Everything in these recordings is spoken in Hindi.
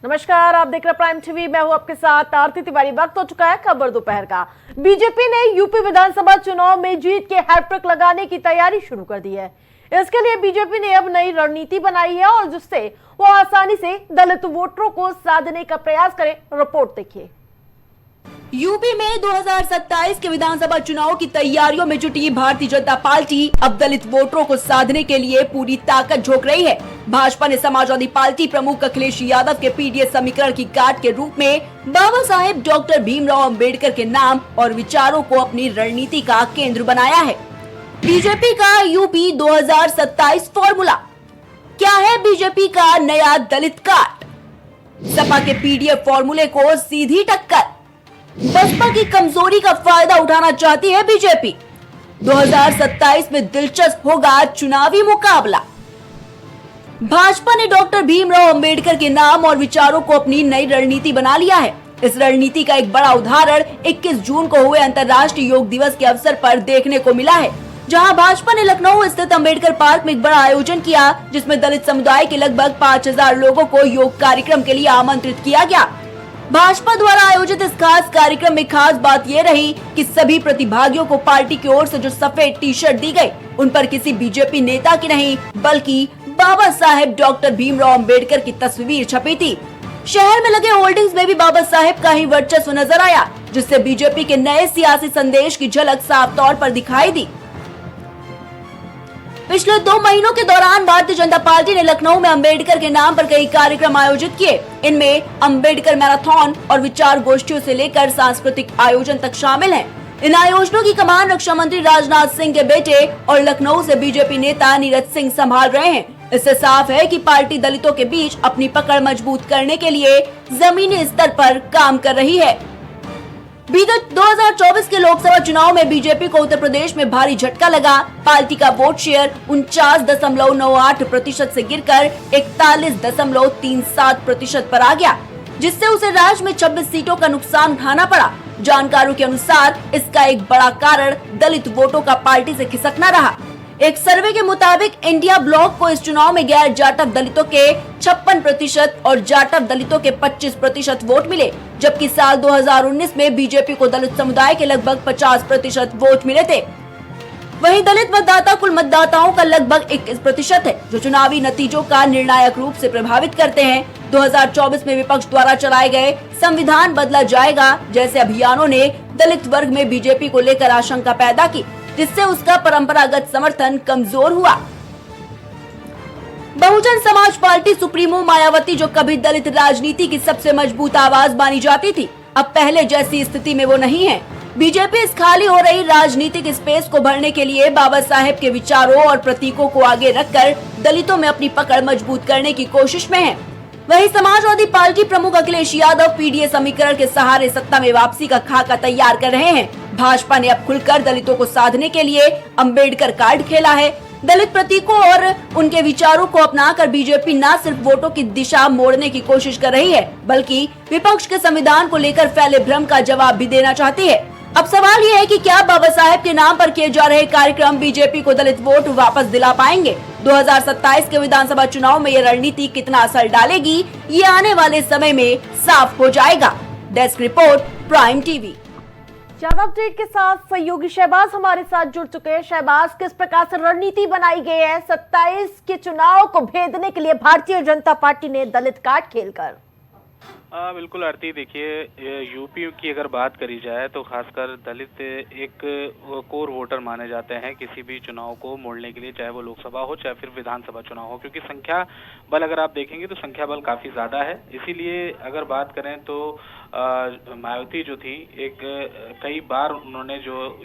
नमस्कार, आप देख रहे हैं प्राइम टीवी। मैं हूं आपके साथ आरती तिवारी। वक्त हो चुका है खबर दोपहर का। बीजेपी ने यूपी विधानसभा चुनाव में जीत के हैट्रिक लगाने की तैयारी शुरू कर दी है। इसके लिए बीजेपी ने अब नई रणनीति बनाई है और जिससे वो आसानी से दलित वोटरों को साधने का प्रयास करे। रिपोर्ट देखिए। यूपी में 2027 के विधानसभा चुनाव की तैयारियों में जुटी भारतीय जनता पार्टी अब दलित वोटरों को साधने के लिए पूरी ताकत झोंक रही है। भाजपा ने समाजवादी पार्टी प्रमुख अखिलेश यादव के पीडीएस समीकरण की गांठ के रूप में बाबा साहेब डॉक्टर भीमराव अंबेडकर के नाम और विचारों को अपनी रणनीति का केंद्र बनाया है। बीजेपी का यूपी 2027 फॉर्मूला क्या है? बीजेपी का नया दलित कार्ड, सपा के पीडीएफ फॉर्मूले को सीधी टक्कर। बसपा की कमजोरी का फायदा उठाना चाहती है बीजेपी। 2027 में दिलचस्प होगा चुनावी मुकाबला। भाजपा ने डॉक्टर भीमराव अंबेडकर के नाम और विचारों को अपनी नई रणनीति बना लिया है। इस रणनीति का एक बड़ा उदाहरण 21 जून को हुए अंतर्राष्ट्रीय योग दिवस के अवसर पर देखने को मिला है, जहां भाजपा ने लखनऊ स्थित अंबेडकर पार्क में एक बड़ा आयोजन किया, जिसमें दलित समुदाय के लगभग 5000 लोगों को योग कार्यक्रम के लिए आमंत्रित किया गया। भाजपा द्वारा आयोजित इस खास कार्यक्रम में खास बात ये रही कि सभी प्रतिभागियों को पार्टी की ओर से जो सफेद टी शर्ट दी गई, उन पर किसी बीजेपी नेता की नहीं बल्कि बाबा साहेब डॉक्टर भीमराव अंबेडकर की तस्वीर छपी थी। शहर में लगे होर्डिंग्स में भी बाबा साहेब का ही वर्चस्व नजर आया, जिससे बीजेपी के नए सियासी संदेश की झलक साफ तौर पर दिखाई दी। पिछले 2 महीनों के दौरान भारतीय जनता पार्टी ने लखनऊ में अंबेडकर के नाम पर कई कार्यक्रम आयोजित किए। इनमें अंबेडकर मैराथन और विचार गोष्ठियों से लेकर सांस्कृतिक आयोजन तक शामिल हैं। इन आयोजनों की कमान रक्षा मंत्री राजनाथ सिंह के बेटे और लखनऊ से बीजेपी नेता नीरज सिंह संभाल रहे हैं। इससे साफ है कि पार्टी दलितों के बीच अपनी पकड़ मजबूत करने के लिए जमीनी स्तर पर काम कर रही है। बीते 2024 के लोकसभा चुनाव में बीजेपी को उत्तर प्रदेश में भारी झटका लगा। पार्टी का वोट शेयर 49.98% से गिरकर 41.37% पर आ गया, जिससे उसे राज्य में 26 सीटों का नुकसान उठाना पड़ा। जानकारों के अनुसार इसका एक बड़ा कारण दलित वोटों का पार्टी से खिसकना रहा। एक सर्वे के मुताबिक इंडिया ब्लॉक को इस चुनाव में गैर जाटव दलितों के 56% और जाटव दलितों के 25% वोट मिले, जबकि साल 2019 में बीजेपी को दलित समुदाय के लगभग 50% वोट मिले थे। वहीं दलित मतदाता कुल मतदाताओं का लगभग 21% है, जो चुनावी नतीजों का निर्णायक रूप से प्रभावित करते हैं। 2024 में विपक्ष द्वारा चलाए गए संविधान बदला जाएगा जैसे अभियानों ने दलित वर्ग में बीजेपी को लेकर आशंका पैदा की, जिससे उसका परंपरागत समर्थन कमजोर हुआ। बहुजन समाज पार्टी सुप्रीमो मायावती, जो कभी दलित राजनीति की सबसे मजबूत आवाज मानी जाती थी, अब पहले जैसी स्थिति में वो नहीं है। बीजेपी इस खाली हो रही राजनीतिक स्पेस को भरने के लिए बाबा साहेब के विचारों और प्रतीकों को आगे रखकर दलितों में अपनी पकड़ मजबूत करने की कोशिश में है। वहीं समाजवादी पार्टी प्रमुख अखिलेश यादव पीडीएस समीकरण के सहारे सत्ता में वापसी का खाका तैयार कर रहे हैं। भाजपा ने अब खुलकर दलितों को साधने के लिए अंबेडकर कार्ड खेला है। दलित प्रतीकों और उनके विचारों को अपनाकर बीजेपी न सिर्फ वोटों की दिशा मोड़ने की कोशिश कर रही है, बल्कि विपक्ष के संविधान को लेकर फैले भ्रम का जवाब भी देना चाहती है। अब सवाल ये है कि क्या बाबा साहेब के नाम पर किए जा रहे कार्यक्रम बीजेपी को दलित वोट वापस दिला पाएंगे? 2027 के विधानसभा चुनाव में ये रणनीति कितना असर डालेगी, ये आने वाले समय में साफ हो जाएगा। Desk report, prime TV. ज्यादा अपडेट के साथ सहयोगी शहबाज हमारे साथ जुड़ चुके हैं। शहबाज, किस प्रकार से रणनीति बनाई गई है 27 के चुनाव को भेदने के लिए भारतीय जनता पार्टी ने दलित कार्ड खेलकर? बिल्कुल आरती, देखिए यूपी की अगर बात करी जाए तो खासकर दलित एक कोर वोटर माने जाते हैं किसी भी चुनाव को मोड़ने के लिए, चाहे वो लोकसभा हो चाहे फिर विधानसभा चुनाव हो, क्योंकि संख्या बल अगर आप देखेंगे तो संख्या बल काफी ज्यादा है। इसीलिए अगर बात करें तो मायावती जो थी, एक कई बार उन्होंने जो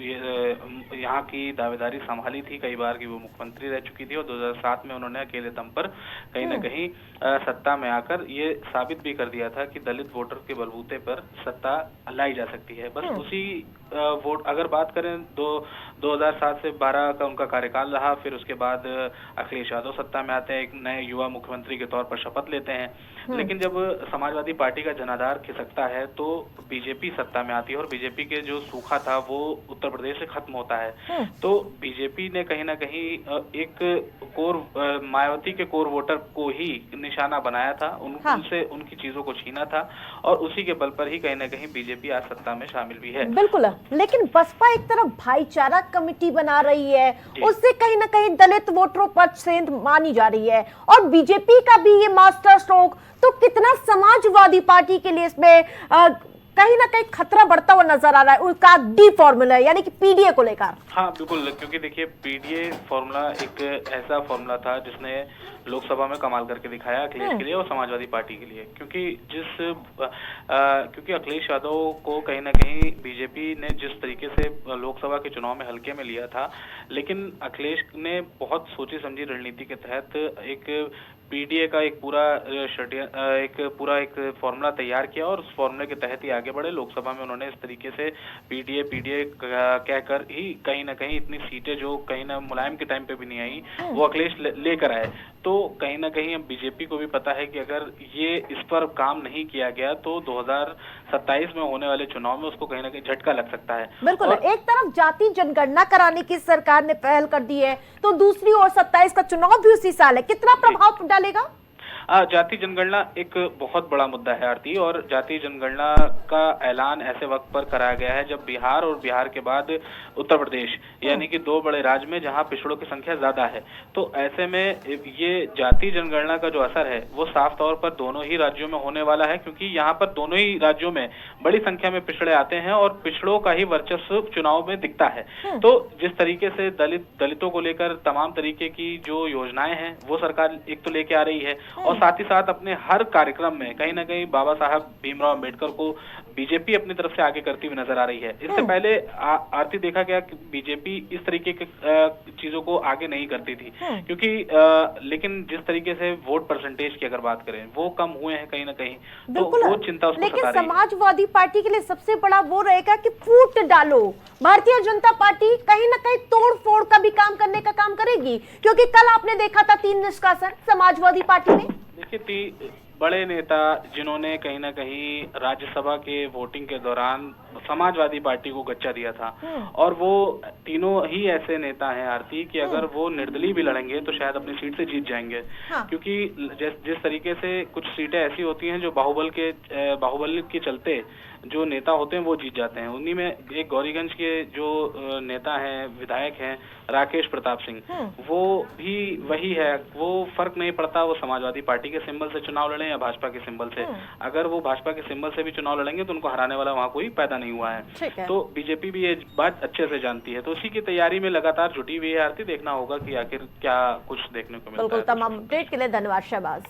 यहाँ की दावेदारी संभाली थी, कई बार की वो मुख्यमंत्री रह चुकी थी और 2007 में उन्होंने अकेले दम पर कहीं न कहीं सत्ता में आकर ये साबित भी कर दिया था कि दलित वोटर के बलबूते पर सत्ता लाई जा सकती है। बस उसी वोट अगर बात करें 2007 से 12 का उनका कार्यकाल रहा, फिर उसके बाद अखिलेश यादव सत्ता में आते हैं, एक नए युवा मुख्यमंत्री के तौर पर शपथ लेते हैं। लेकिन जब समाजवादी पार्टी का जनाधार खिसकता है तो बीजेपी सत्ता में आती है और बीजेपी के जो सूखा था वो उत्तर प्रदेश से खत्म होता है। तो बीजेपी ने कहीं ना कहीं एक कोर मायावती के कोर वोटर को ही निशाना बनाया था, उनसे उनकी चीजों को छीना था और उसी के बल पर ही कहीं ना कहीं बीजेपी आज सत्ता में शामिल भी है। बिल्कुल, लेकिन बसपा एक तरफ भाईचारा कमेटी बना रही है, उससे कहीं ना कहीं दलित वोटरों पर सेंध मानी जा रही है, और बीजेपी का भी ये मास्टर स्ट्रोक, तो कितना समाजवादी पार्टी के लिए इसमें कहीं ना कहीं खतरा बढ़ता हुआ नजर आ रहा है उनका डी फॉर्मूला यानी कि पीडीए को लेकर। हाँ बिल्कुल, क्योंकि देखिए पीडीए फॉर्मूला एक ऐसा फॉर्मूला था जिसने लोकसभा में कमाल करके दिखाया अखिलेश के लिए और समाजवादी पार्टी के लिए, क्योंकि अखिलेश यादव को कहीं ना कहीं बीजेपी ने जिस तरीके से लोकसभा के चुनाव में हल्के में लिया था, लेकिन अखिलेश ने बहुत सोची समझी रणनीति के तहत एक पीडीए का एक पूरा फॉर्मूला तैयार किया और उस फॉर्मूले के तहत ही आगे बढ़े। लोकसभा में उन्होंने इस तरीके से पीडीए कहकर ही कहीं ना कहीं इतनी सीटें जो कहीं ना मुलायम के टाइम पे भी नहीं आई वो अखिलेश लेकर आए। तो कहीं ना कहीं अब बीजेपी को भी पता है कि अगर ये इस पर काम नहीं किया गया तो 2027 में होने वाले चुनाव में उसको कहीं ना कहीं झटका लग सकता है। बिल्कुल, एक तरफ जाति जनगणना कराने की सरकार ने पहल कर दी है, तो दूसरी ओर 27 का चुनाव भी उसी साल है, कितना प्रभाव डालेगा? जाति जनगणना एक बहुत बड़ा मुद्दा है आरती, और जाति जनगणना का ऐलान ऐसे वक्त पर कराया गया है जब बिहार और बिहार के बाद उत्तर प्रदेश यानी कि दो बड़े राज्य में जहां पिछड़ों की संख्या ज्यादा है। तो ऐसे में ये जाति जनगणना का जो असर है वो साफ तौर पर दोनों ही राज्यों में होने वाला है, क्योंकि यहाँ पर दोनों ही राज्यों में बड़ी संख्या में पिछड़े आते हैं और पिछड़ों का ही वर्चस्व चुनाव में दिखता है। तो जिस तरीके से दलितों को लेकर तमाम तरीके की जो योजनाएं हैं वो सरकार एक तो लेके आ रही है और साथ ही साथ अपने हर कार्यक्रम में कहीं ना कहीं बाबा साहब भीमराव अम्बेडकर को बीजेपी अपनी तरफ से आगे करती हुई नजर आ रही है। इससे पहले आरती देखा गया कि बीजेपी इस तरीके के चीजों को आगे नहीं करती थी, क्योंकि लेकिन जिस तरीके से वोट परसेंटेज की अगर बात करें वो कम हुए हैं कहीं ना कहीं, तो वो चिंता उसको सता रही है। समाजवादी पार्टी के लिए सबसे बड़ा वो रहेगा कि फूट डालो, भारतीय जनता पार्टी कहीं ना कहीं तोड़ फोड़ का भी काम करने का काम करेगी, क्योंकि कल आपने देखा था 3 निष्कासन समाजवादी पार्टी में। देखिए बड़े नेता जिन्होंने कहीं ना कहीं राज्यसभा के वोटिंग के दौरान समाजवादी पार्टी को गच्चा दिया था, और वो तीनों ही ऐसे नेता हैं आरती कि अगर वो निर्दलीय भी लड़ेंगे तो शायद अपनी सीट से जीत जाएंगे। क्योंकि जिस तरीके से कुछ सीटें ऐसी होती हैं जो बाहुबल के चलते जो नेता होते हैं वो जीत जाते हैं। उन्हीं में एक गौरीगंज के जो नेता हैं, विधायक हैं राकेश प्रताप सिंह, वो भी वही है, वो फर्क नहीं पड़ता वो समाजवादी पार्टी के सिंबल से चुनाव लड़े या भाजपा के सिंबल से। अगर वो भाजपा के सिंबल से भी चुनाव लड़ेंगे तो उनको हराने वाला वहाँ कोई पैदा नहीं हुआ है। तो बीजेपी भी ये बात अच्छे से जानती है, तो उसी की तैयारी में लगातार जुटी हुई है आरती। देखना होगा कि आखिर क्या कुछ देखने को मिलता है। तमाम अपडेट के लिए धन्यवाद शहबाज।